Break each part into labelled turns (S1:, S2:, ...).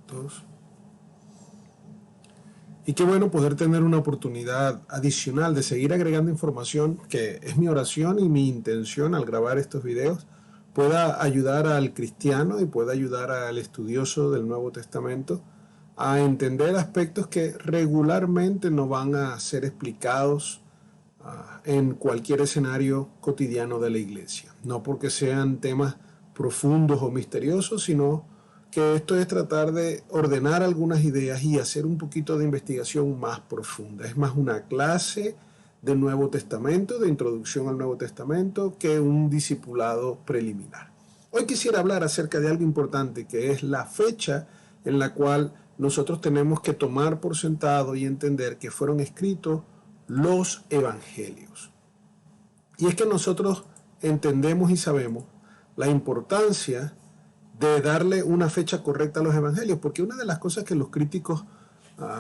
S1: Dos. Y qué bueno poder tener una oportunidad adicional de seguir agregando información, que es mi oración y mi intención al grabar estos videos, pueda ayudar al cristiano y pueda ayudar al estudioso del Nuevo Testamento a entender aspectos que regularmente no van a ser explicados en cualquier escenario cotidiano de la iglesia. No porque sean temas profundos o misteriosos, sino que esto es tratar de ordenar algunas ideas y hacer un poquito de investigación más profunda. Es más una clase del Nuevo Testamento, de introducción al Nuevo Testamento, que un discipulado preliminar. Hoy quisiera hablar acerca de algo importante, que es la fecha en la cual nosotros tenemos que tomar por sentado y entender que fueron escritos los evangelios. Y es que nosotros entendemos y sabemos la importancia de darle una fecha correcta a los evangelios, porque una de las cosas que los críticos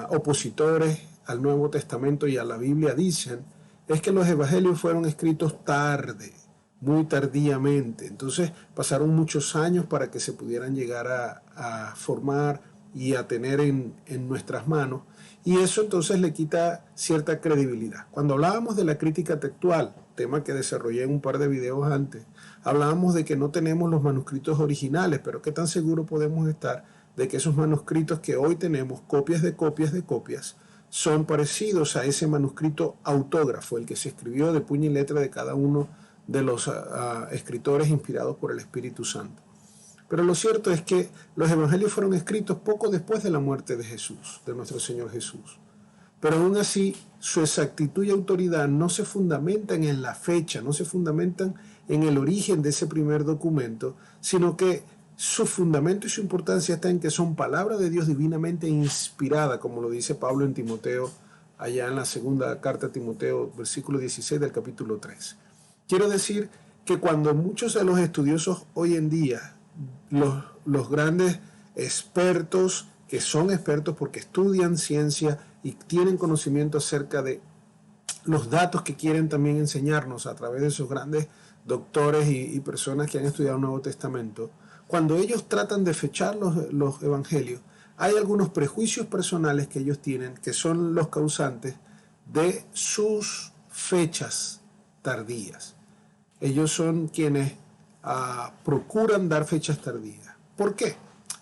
S1: opositores al Nuevo Testamento y a la Biblia dicen es que los evangelios fueron escritos tarde, muy tardíamente. Entonces pasaron muchos años para que se pudieran llegar a formar y a tener en nuestras manos, y eso entonces le quita cierta credibilidad. Cuando hablábamos de la crítica textual, tema que desarrollé en un par de videos antes, hablábamos de que no tenemos los manuscritos originales, pero qué tan seguro podemos estar de que esos manuscritos que hoy tenemos, copias de copias de copias, son parecidos a ese manuscrito autógrafo, el que se escribió de puño y letra de cada uno de los escritores inspirados por el Espíritu Santo. Pero lo cierto es que los evangelios fueron escritos poco después de la muerte de Jesús, de nuestro Señor Jesús. Pero aún así, su exactitud y autoridad no se fundamentan en la fecha, no se fundamentan en el origen de ese primer documento, sino que su fundamento y su importancia está en que son palabra de Dios divinamente inspirada, como lo dice Pablo en Timoteo, allá en la segunda carta a Timoteo, versículo 16 del capítulo 3. Quiero decir que cuando muchos de los estudiosos hoy en día, los grandes expertos, que son expertos porque estudian ciencia y tienen conocimiento acerca de los datos que quieren también enseñarnos a través de esos grandes doctores y personas que han estudiado el Nuevo Testamento, cuando ellos tratan de fechar los evangelios, hay algunos prejuicios personales que ellos tienen que son los causantes de sus fechas tardías. Ellos son quienes procuran dar fechas tardías. ¿Por qué?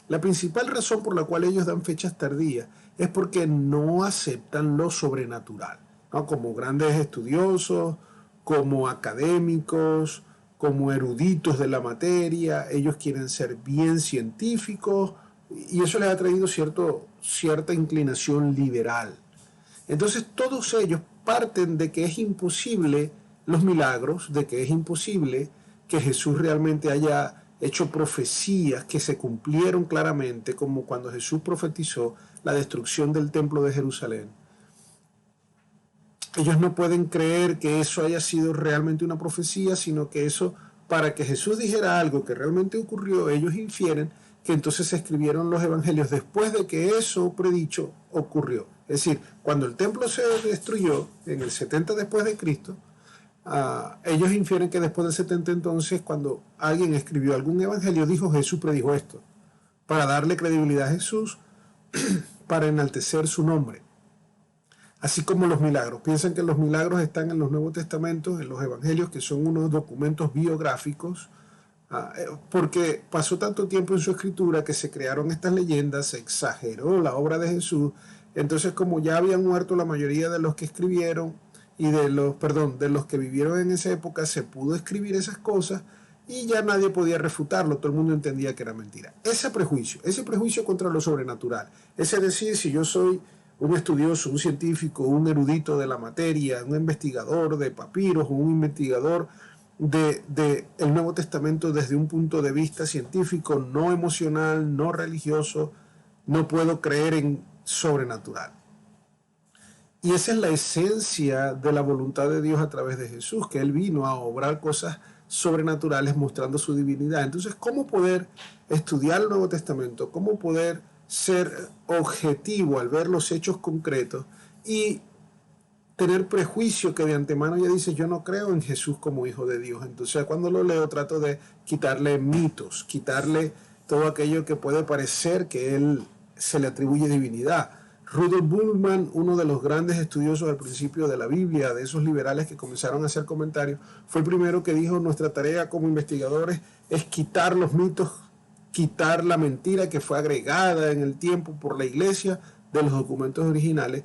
S1: La principal razón por la cual ellos dan fechas tardías es porque no aceptan lo sobrenatural, ¿no? Como grandes estudiosos, como académicos, como eruditos de la materia, ellos quieren ser bien científicos y eso les ha traído cierta inclinación liberal. Entonces todos ellos parten de que es imposible los milagros, de que es imposible que Jesús realmente haya hecho profecías que se cumplieron claramente, como cuando Jesús profetizó la destrucción del templo de Jerusalén. Ellos no pueden creer que eso haya sido realmente una profecía, sino que eso, para que Jesús dijera algo que realmente ocurrió, ellos infieren que entonces se escribieron los evangelios después de que eso predicho ocurrió. Es decir, cuando el templo se destruyó en el 70 después de Cristo, ellos infieren que después del 70 entonces, cuando alguien escribió algún evangelio, dijo Jesús predijo esto, para darle credibilidad a Jesús, para enaltecer su nombre. Así como los milagros. Piensan que los milagros están en los Nuevos Testamentos, en los evangelios, que son unos documentos biográficos, porque pasó tanto tiempo en su escritura que se crearon estas leyendas, se exageró la obra de Jesús. Entonces, como ya habían muerto la mayoría de los que escribieron, y de los que vivieron en esa época, se pudo escribir esas cosas y ya nadie podía refutarlo, todo el mundo entendía que era mentira. Ese prejuicio contra lo sobrenatural, ese decir, si yo soy un estudioso, un científico, un erudito de la materia, un investigador de papiros, un investigador de el Nuevo Testamento desde un punto de vista científico, no emocional, no religioso, no puedo creer en sobrenatural. Y esa es la esencia de la voluntad de Dios a través de Jesús, que Él vino a obrar cosas sobrenaturales mostrando su divinidad. Entonces, ¿cómo poder estudiar el Nuevo Testamento? ¿Cómo poder ser objetivo al ver los hechos concretos y tener prejuicio que de antemano ya dice, yo no creo en Jesús como hijo de Dios? Entonces, cuando lo leo, trato de quitarle mitos, quitarle todo aquello que puede parecer que Él se le atribuye divinidad. Rudolf Bultmann, uno de los grandes estudiosos al principio de la Biblia, de esos liberales que comenzaron a hacer comentarios, fue el primero que dijo: nuestra tarea como investigadores es quitar los mitos, quitar la mentira que fue agregada en el tiempo por la iglesia de los documentos originales.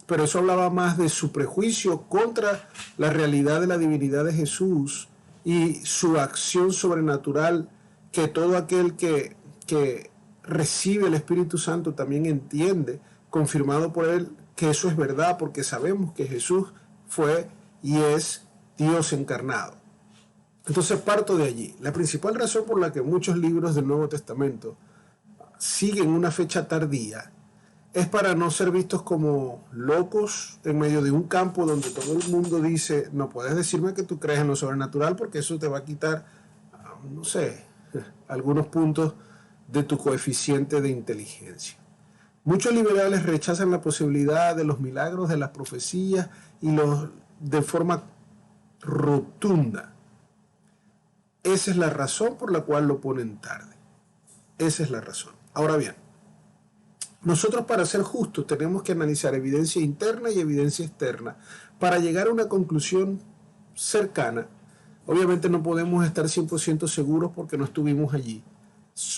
S1: Pero eso hablaba más de su prejuicio contra la realidad de la divinidad de Jesús y su acción sobrenatural, que todo aquel que recibe el Espíritu Santo también entiende, confirmado por él, que eso es verdad, porque sabemos que Jesús fue y es Dios encarnado. Entonces parto de allí. La principal razón por la que muchos libros del Nuevo Testamento siguen una fecha tardía es para no ser vistos como locos en medio de un campo donde todo el mundo dice: no puedes decirme que tú crees en lo sobrenatural, porque eso te va a quitar, no sé, algunos puntos de tu coeficiente de inteligencia. Muchos liberales rechazan la posibilidad de los milagros, de las profecías, de forma rotunda. Esa es la razón por la cual lo ponen tarde. Esa es la razón. Ahora bien, nosotros, para ser justos, tenemos que analizar evidencia interna y evidencia externa para llegar a una conclusión cercana. Obviamente no podemos estar 100% seguros porque no estuvimos allí.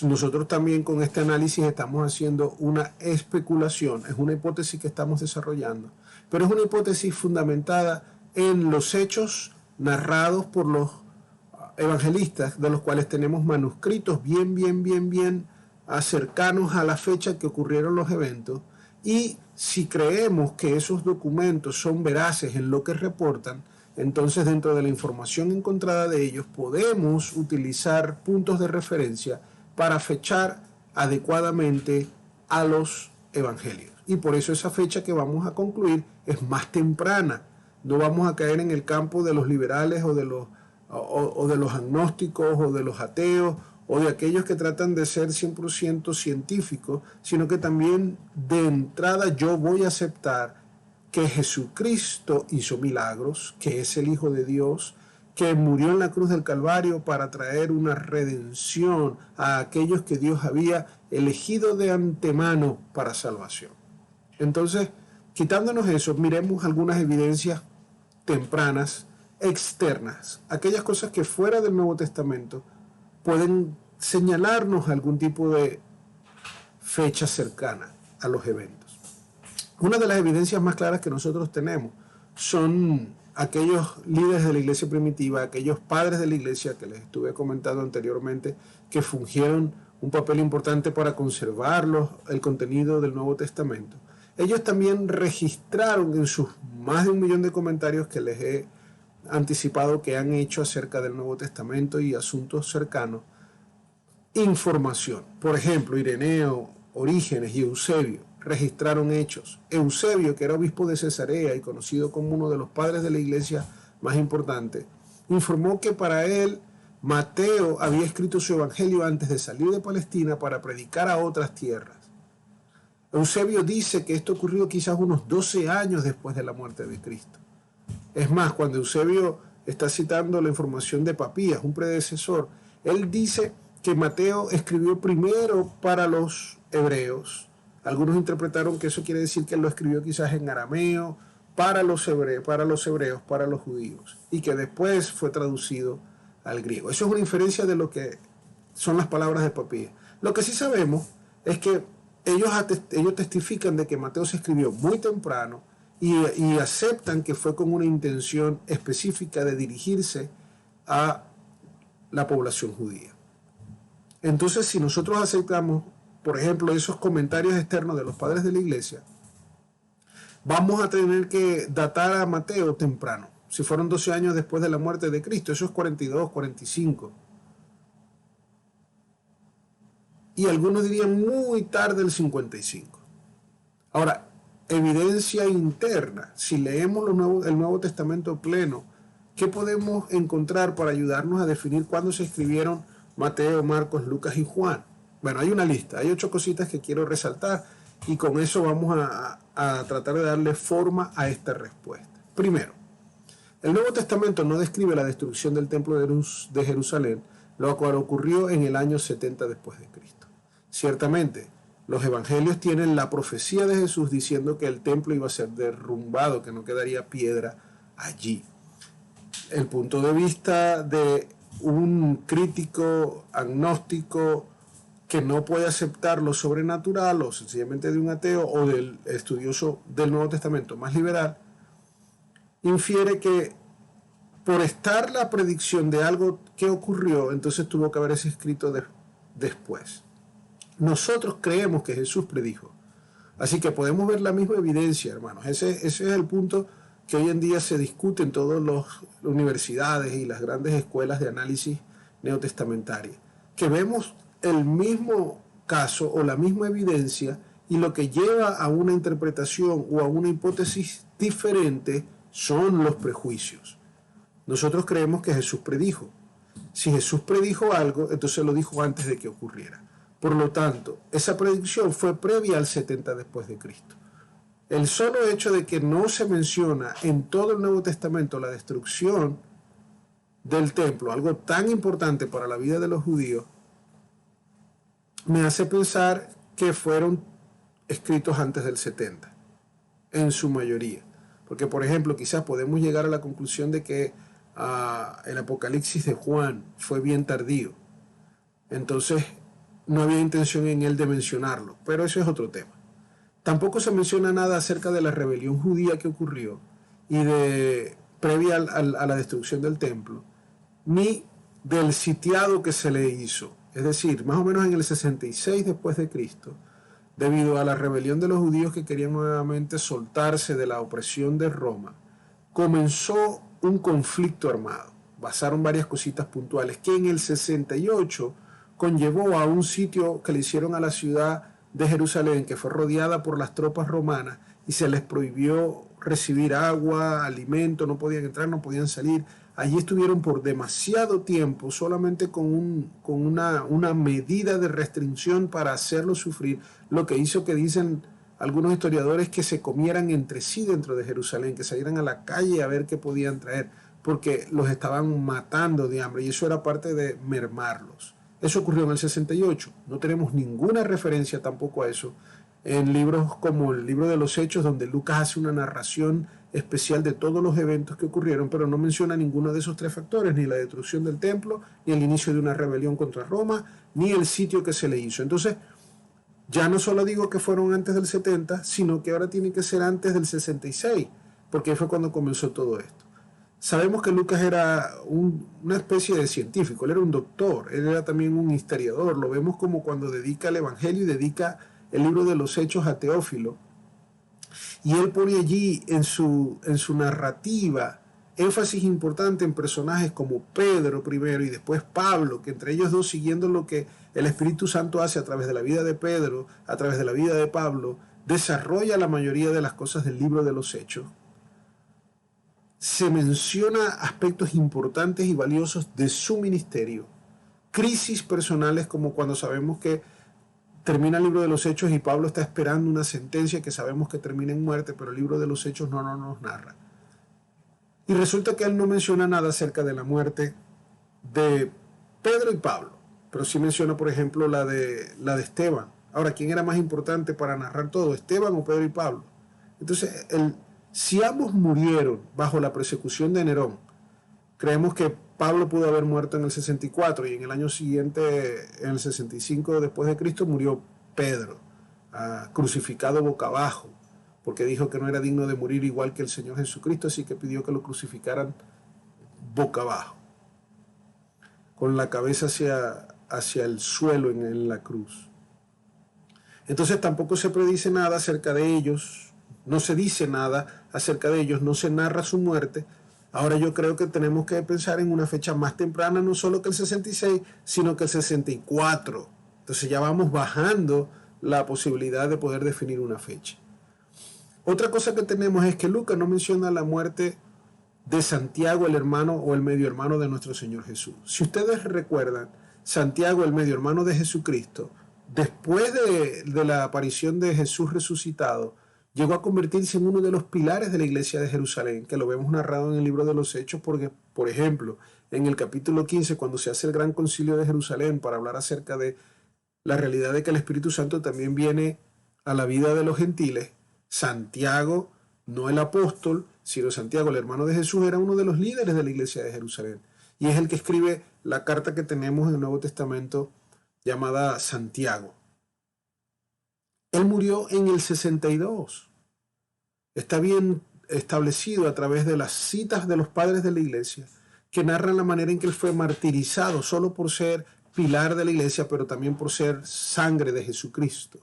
S1: Nosotros también con este análisis estamos haciendo una especulación, es una hipótesis que estamos desarrollando, pero es una hipótesis fundamentada en los hechos narrados por los evangelistas, de los cuales tenemos manuscritos bien cercanos a la fecha que ocurrieron los eventos, y si creemos que esos documentos son veraces en lo que reportan, entonces dentro de la información encontrada de ellos podemos utilizar puntos de referencia para fechar adecuadamente a los evangelios. Y por eso esa fecha que vamos a concluir es más temprana. No vamos a caer en el campo de los liberales o de los agnósticos o de los ateos o de aquellos que tratan de ser 100% científicos, sino que también de entrada yo voy a aceptar que Jesucristo hizo milagros, que es el Hijo de Dios, que murió en la cruz del Calvario para traer una redención a aquellos que Dios había elegido de antemano para salvación. Entonces, quitándonos eso, miremos algunas evidencias tempranas, externas, aquellas cosas que fuera del Nuevo Testamento pueden señalarnos algún tipo de fecha cercana a los eventos. Una de las evidencias más claras que nosotros tenemos son aquellos líderes de la iglesia primitiva, aquellos padres de la iglesia que les estuve comentando anteriormente, que fungieron un papel importante para conservar el contenido del Nuevo Testamento. Ellos también registraron en sus más de 1 millón de comentarios que les he anticipado que han hecho acerca del Nuevo Testamento y asuntos cercanos, información. Por ejemplo, Ireneo, Orígenes y Eusebio registraron hechos. Eusebio, que era obispo de Cesarea y conocido como uno de los padres de la iglesia más importante, informó que para él Mateo había escrito su evangelio antes de salir de Palestina para predicar a otras tierras. Eusebio dice que esto ocurrió quizás unos 12 años después de la muerte de Cristo. Es más, cuando Eusebio está citando la información de Papías, un predecesor, él dice que Mateo escribió primero para los hebreos. Algunos interpretaron que eso quiere decir que él lo escribió quizás en arameo para los hebreos, para los judíos, y que después fue traducido al griego. Eso es una inferencia de lo que son las palabras de Papías. Lo que sí sabemos es que ellos testifican de que Mateo se escribió muy temprano y aceptan que fue con una intención específica de dirigirse a la población judía. Entonces, si nosotros aceptamos, por ejemplo, esos comentarios externos de los padres de la iglesia, vamos a tener que datar a Mateo temprano. Si fueron 12 años después de la muerte de Cristo, eso es 42, 45. Y algunos dirían muy tarde el 55. Ahora, evidencia interna, si leemos el Nuevo Testamento pleno, ¿qué podemos encontrar para ayudarnos a definir cuándo se escribieron Mateo, Marcos, Lucas y Juan? Bueno, hay una lista, hay 8 cositas que quiero resaltar y con eso vamos a tratar de darle forma a esta respuesta. Primero, el Nuevo Testamento no describe la destrucción del templo de Jerusalén, lo cual ocurrió en el año 70 después de Cristo. Ciertamente, Los evangelios tienen la profecía de Jesús diciendo que el templo iba a ser derrumbado, que no quedaría piedra allí. El punto de vista de un crítico agnóstico que no puede aceptar lo sobrenatural, o sencillamente de un ateo o del estudioso del Nuevo Testamento más liberal, infiere que por estar la predicción de algo que ocurrió, entonces tuvo que haberse escrito después. Nosotros creemos que Jesús predijo. Así que podemos ver la misma evidencia, hermanos. Ese es el punto que hoy en día se discute en todas las universidades y las grandes escuelas de análisis neotestamentaria. Que vemos el mismo caso o la misma evidencia y lo que lleva a una interpretación o a una hipótesis diferente son los prejuicios. Nosotros creemos que Jesús predijo. Si Jesús predijo algo, entonces lo dijo antes de que ocurriera. Por lo tanto, esa predicción fue previa al 70 después de Cristo. El solo hecho de que no se menciona en todo el Nuevo Testamento la destrucción del templo, algo tan importante para la vida de los judíos, me hace pensar que fueron escritos antes del 70, en su mayoría. Porque, por ejemplo, quizás podemos llegar a la conclusión de que el Apocalipsis de Juan fue bien tardío. Entonces, no había intención en él de mencionarlo, pero eso es otro tema. Tampoco se menciona nada acerca de la rebelión judía que ocurrió y previa a la destrucción del templo, ni del sitiado que se le hizo. Es decir, más o menos en el 66 después de Cristo, debido a la rebelión de los judíos que querían nuevamente soltarse de la opresión de Roma, comenzó un conflicto armado. Pasaron varias cositas puntuales que en el 68 conllevó a un sitio que le hicieron a la ciudad de Jerusalén, que fue rodeada por las tropas romanas y se les prohibió recibir agua, alimento, no podían entrar, no podían salir. Allí estuvieron por demasiado tiempo solamente con una medida de restricción para hacerlos sufrir, lo que hizo que dicen algunos historiadores que se comieran entre sí dentro de Jerusalén, que salieran a la calle a ver qué podían traer, porque los estaban matando de hambre y eso era parte de mermarlos. Eso ocurrió en el 68. No tenemos ninguna referencia tampoco a eso en libros como el libro de los Hechos, donde Lucas hace una narración especial de todos los eventos que ocurrieron, pero no menciona ninguno de esos tres factores, ni la destrucción del templo, ni el inicio de una rebelión contra Roma, ni el sitio que se le hizo. Entonces, ya no solo digo que fueron antes del 70, sino que ahora tiene que ser antes del 66, porque fue cuando comenzó todo esto. Sabemos que Lucas era una especie de científico, él era un doctor, él era también un historiador, lo vemos como cuando dedica el Evangelio y dedica el libro de los Hechos a Teófilo, y él pone allí en su narrativa énfasis importante en personajes como Pedro primero y después Pablo, que entre ellos dos, siguiendo lo que el Espíritu Santo hace a través de la vida de Pedro, a través de la vida de Pablo, desarrolla la mayoría de las cosas del libro de los Hechos. Se menciona aspectos importantes y valiosos de su ministerio, crisis personales como cuando sabemos que termina el libro de los Hechos y Pablo está esperando una sentencia que sabemos que termina en muerte, pero el libro de los Hechos no nos narra. Y resulta que él no menciona nada acerca de la muerte de Pedro y Pablo, pero sí menciona, por ejemplo, la de Esteban. Ahora, ¿quién era más importante para narrar todo, Esteban o Pedro y Pablo? Entonces, si ambos murieron bajo la persecución de Nerón, creemos que Pablo pudo haber muerto en el 64 y en el año siguiente, en el 65 después de Cristo, murió Pedro, crucificado boca abajo, porque dijo que no era digno de morir igual que el Señor Jesucristo, así que pidió que lo crucificaran boca abajo, con la cabeza hacia el suelo en la cruz. Entonces tampoco se predice nada acerca de ellos, no se dice nada acerca de ellos, no se narra su muerte. Ahora yo creo que tenemos que pensar en una fecha más temprana, no solo que el 66, sino que el 64. Entonces ya vamos bajando la posibilidad de poder definir una fecha. Otra cosa que tenemos es que Lucas no menciona la muerte de Santiago, el hermano o el medio hermano de nuestro Señor Jesús. Si ustedes recuerdan, Santiago, el medio hermano de Jesucristo, después de la aparición de Jesús resucitado, llegó a convertirse en uno de los pilares de la iglesia de Jerusalén, que lo vemos narrado en el libro de los Hechos, porque, por ejemplo, en el capítulo 15, cuando se hace el gran concilio de Jerusalén para hablar acerca de la realidad de que el Espíritu Santo también viene a la vida de los gentiles. Santiago, no el apóstol, sino Santiago, el hermano de Jesús, era uno de los líderes de la iglesia de Jerusalén. Y es el que escribe la carta que tenemos en el Nuevo Testamento llamada Santiago. Él murió en el 62. Está bien establecido a través de las citas de los padres de la iglesia que narran la manera en que él fue martirizado solo por ser pilar de la iglesia, pero también por ser sangre de Jesucristo.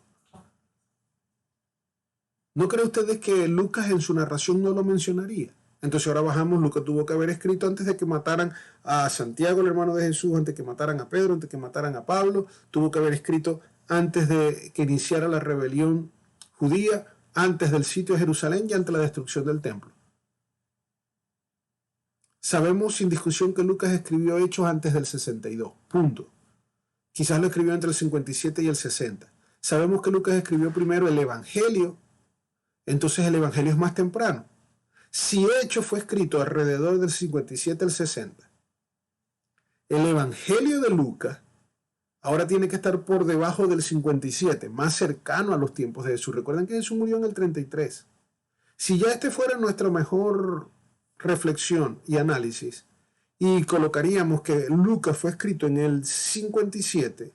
S1: ¿No creen ustedes que Lucas en su narración no lo mencionaría? Entonces ahora bajamos, Lucas tuvo que haber escrito antes de que mataran a Santiago, el hermano de Jesús, antes de que mataran a Pedro, antes de que mataran a Pablo, tuvo que haber escrito antes de que iniciara la rebelión judía, antes del sitio de Jerusalén y ante la destrucción del templo. Sabemos sin discusión que Lucas escribió Hechos antes del 62, punto. Quizás lo escribió entre el 57 y el 60. Sabemos que Lucas escribió primero el Evangelio, entonces el Evangelio es más temprano. Si Hechos fue escrito alrededor del 57 al 60, el Evangelio de Lucas ahora tiene que estar por debajo del 57, más cercano a los tiempos de Jesús. Recuerden que Jesús murió en el 33. Si ya este fuera nuestra mejor reflexión y análisis, y colocaríamos que Lucas fue escrito en el 57,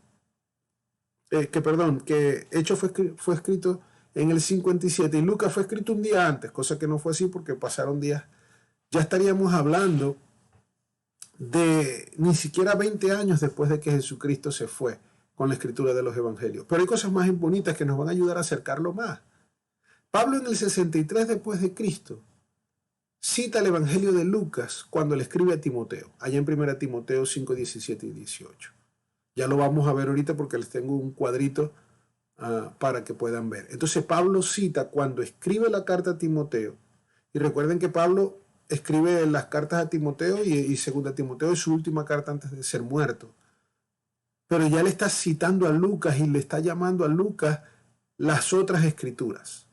S1: que Hechos fue escrito en el 57 y Lucas fue escrito un día antes, cosa que no fue así porque pasaron días, ya estaríamos hablando de ni siquiera 20 años después de que Jesucristo se fue con la escritura de los evangelios. Pero hay cosas más bonitas que nos van a ayudar a acercarlo más. Pablo en el 63 después de Cristo cita el evangelio de Lucas cuando le escribe a Timoteo, allá en 1 Timoteo 5, 17 y 18. Ya lo vamos a ver ahorita porque les tengo un cuadrito para que puedan ver. Entonces Pablo cita cuando escribe la carta a Timoteo, y recuerden que Pablo escribe las cartas a Timoteo y segunda Timoteo es su última carta antes de ser muerto. Pero ya le está citando a Lucas y le está llamando a Lucas las otras escrituras.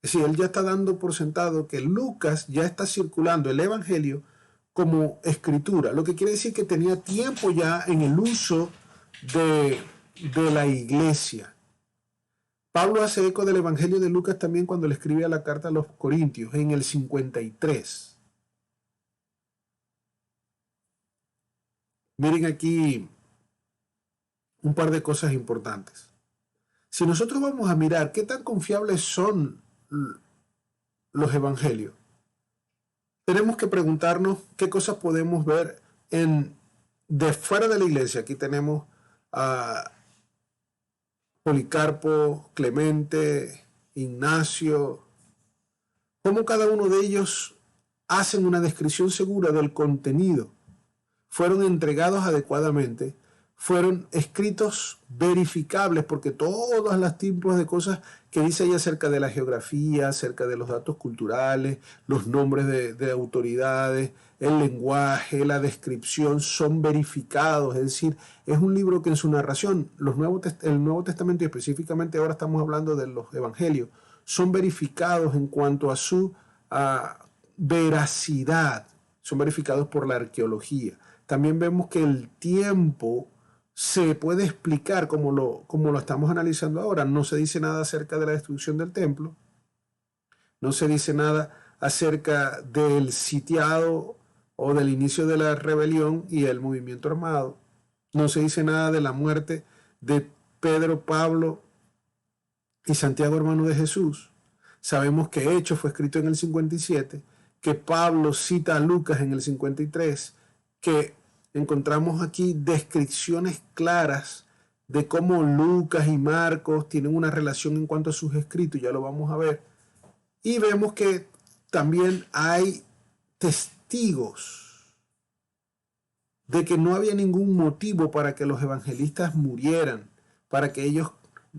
S1: Es decir, él ya está dando por sentado que Lucas ya está circulando el evangelio como escritura, lo que quiere decir que tenía tiempo ya en el uso de la iglesia. Pablo hace eco del evangelio de Lucas también cuando le escribe a la carta a los Corintios en el 53. Miren aquí un par de cosas importantes. Si nosotros vamos a mirar qué tan confiables son los evangelios, tenemos que preguntarnos qué cosas podemos ver de fuera de la iglesia. Aquí tenemos a Policarpo, Clemente, Ignacio, cómo cada uno de ellos hacen una descripción segura del contenido. Fueron entregados adecuadamente, fueron escritos verificables, porque todos los tipos de cosas que dice ahí acerca de la geografía, acerca de los datos culturales, los nombres de autoridades, el lenguaje, la descripción, son verificados. Es decir, es un libro que en su narración, el Nuevo Testamento y específicamente ahora estamos hablando de los Evangelios, son verificados en cuanto a su veracidad, son verificados por la arqueología. También vemos que el tiempo se puede explicar como lo estamos analizando ahora. No se dice nada acerca de la destrucción del templo, no se dice nada acerca del sitiado o del inicio de la rebelión y el movimiento armado, no se dice nada de la muerte de Pedro, Pablo y Santiago, hermano de Jesús. Sabemos que Hechos fue escrito en el 57, que Pablo cita a Lucas en el 53, que encontramos aquí descripciones claras de cómo Lucas y Marcos tienen una relación en cuanto a sus escritos, ya lo vamos a ver. Y vemos que también hay testigos de que no había ningún motivo para que los evangelistas murieran, para que ellos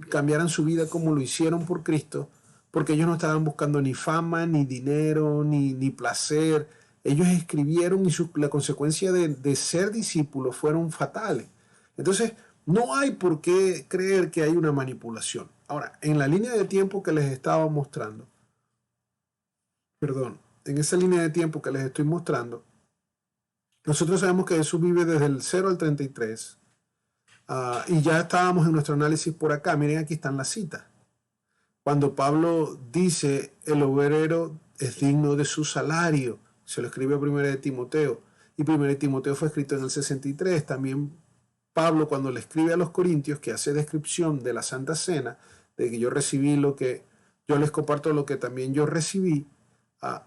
S1: cambiaran su vida como lo hicieron por Cristo, porque ellos no estaban buscando ni fama, ni dinero, ni placer. Ellos escribieron y la consecuencia de ser discípulos fueron fatales. Entonces, no hay por qué creer que hay una manipulación. Ahora, en la línea de tiempo que les estaba mostrando, en esa línea de tiempo que les estoy mostrando, nosotros sabemos que Jesús vive desde el 0 al 33. Y ya estábamos en nuestro análisis por acá. Miren, aquí están las citas. Cuando Pablo dice, el obrero es digno de su salario, se lo escribe a 1 de Timoteo, y 1 de Timoteo fue escrito en el 63. También Pablo, cuando le escribe a los corintios, que hace descripción de la Santa Cena, de que yo recibí lo que, yo les comparto lo que también yo recibí,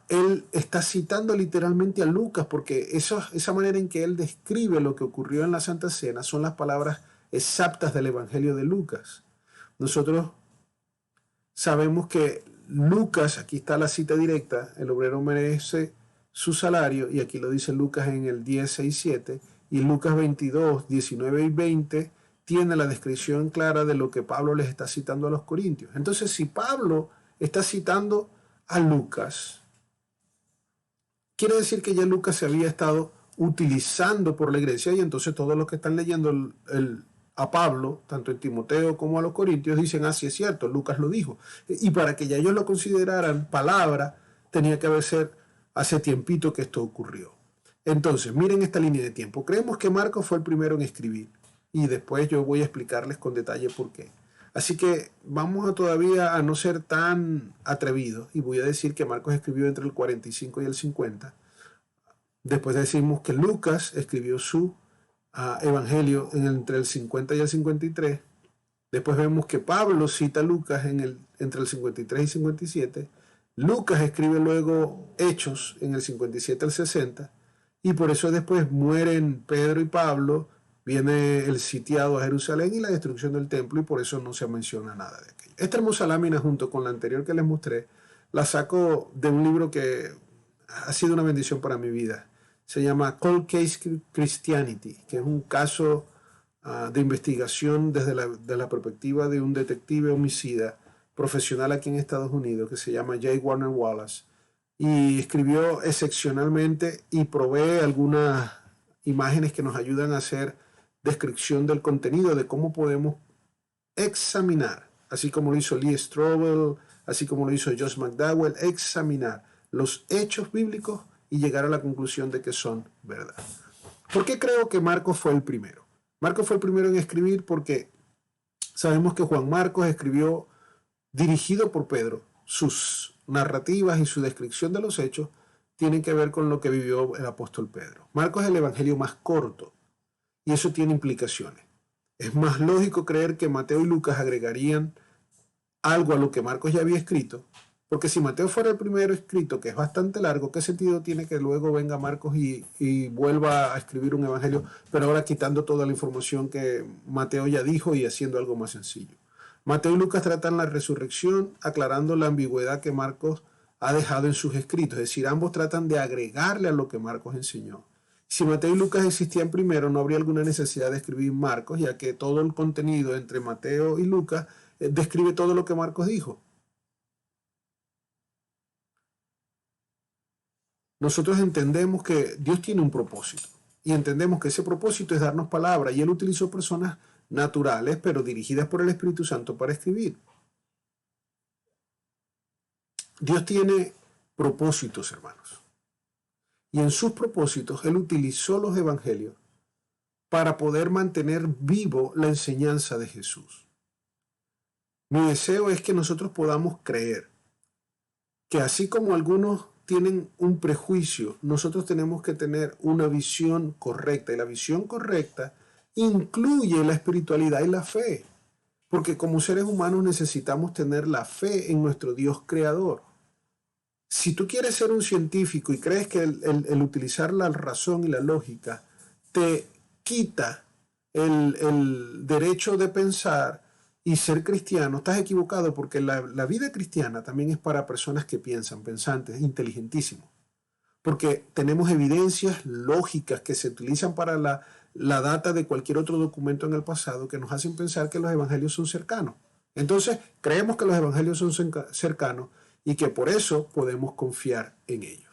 S1: él está citando literalmente a Lucas, porque esa manera en que él describe lo que ocurrió en la Santa Cena son las palabras exactas del Evangelio de Lucas. Nosotros sabemos que Lucas, aquí está la cita directa, el obrero merece su salario, y aquí lo dice Lucas en el 10, 6, 7, y Lucas 22, 19 y 20 tiene la descripción clara de lo que Pablo les está citando a los corintios. Entonces, si Pablo está citando a Lucas, quiere decir que ya Lucas se había estado utilizando por la iglesia, y entonces todos los que están leyendo a Pablo, tanto en Timoteo como a los corintios, dicen, sí es cierto, Lucas lo dijo. Y para que ya ellos lo consideraran palabra, tenía que haber hace tiempito que esto ocurrió. Entonces, miren esta línea de tiempo. Creemos que Marcos fue el primero en escribir, y después yo voy a explicarles con detalle por qué. Así que vamos a todavía a no ser tan atrevidos, y voy a decir que Marcos escribió entre el 45 y el 50. Después decimos que Lucas escribió su Evangelio entre el 50 y el 53. Después vemos que Pablo cita a Lucas entre el 53 y 57. Lucas escribe luego Hechos en el 57 al 60. Y por eso después mueren Pedro y Pablo, viene el sitiado a Jerusalén y la destrucción del templo, y por eso no se menciona nada de aquello. Esta hermosa lámina, junto con la anterior que les mostré, la saco de un libro que ha sido una bendición para mi vida. Se llama Cold Case Christianity, que es un caso de investigación desde la perspectiva de un detective homicida profesional aquí en Estados Unidos que se llama J. Warner Wallace, y escribió excepcionalmente y provee algunas imágenes que nos ayudan a hacer descripción del contenido, de cómo podemos examinar, así como lo hizo Lee Strobel, así como lo hizo Josh McDowell, examinar los hechos bíblicos y llegar a la conclusión de que son verdad. ¿Por qué creo que Marcos fue el primero? Marcos fue el primero en escribir porque sabemos que Juan Marcos escribió dirigido por Pedro. Sus narrativas y su descripción de los hechos tienen que ver con lo que vivió el apóstol Pedro. Marcos es el evangelio más corto, y eso tiene implicaciones. Es más lógico creer que Mateo y Lucas agregarían algo a lo que Marcos ya había escrito, porque si Mateo fuera el primero escrito, que es bastante largo, ¿qué sentido tiene que luego venga Marcos y vuelva a escribir un evangelio, pero ahora quitando toda la información que Mateo ya dijo y haciendo algo más sencillo? Mateo y Lucas tratan la resurrección, aclarando la ambigüedad que Marcos ha dejado en sus escritos, es decir, ambos tratan de agregarle a lo que Marcos enseñó. Si Mateo y Lucas existían primero, no habría alguna necesidad de escribir Marcos, ya que todo el contenido entre Mateo y Lucas describe todo lo que Marcos dijo. Nosotros entendemos que Dios tiene un propósito, y entendemos que ese propósito es darnos palabra, y Él utilizó personas naturales, pero dirigidas por el Espíritu Santo para escribir. Dios tiene propósitos, hermanos, y en sus propósitos Él utilizó los evangelios para poder mantener vivo la enseñanza de Jesús. Mi deseo es que nosotros podamos creer que así como algunos tienen un prejuicio, nosotros tenemos que tener una visión correcta, y la visión correcta incluye la espiritualidad y la fe, porque como seres humanos necesitamos tener la fe en nuestro Dios creador. Si tú quieres ser un científico y crees que el utilizar la razón y la lógica te quita el derecho de pensar y ser cristiano, estás equivocado, porque la vida cristiana también es para personas que piensan, pensantes, inteligentísimos, porque tenemos evidencias lógicas que se utilizan para la data de cualquier otro documento en el pasado, que nos hacen pensar que los evangelios son cercanos. Entonces, creemos que los evangelios son cercanos y que por eso podemos confiar en ellos.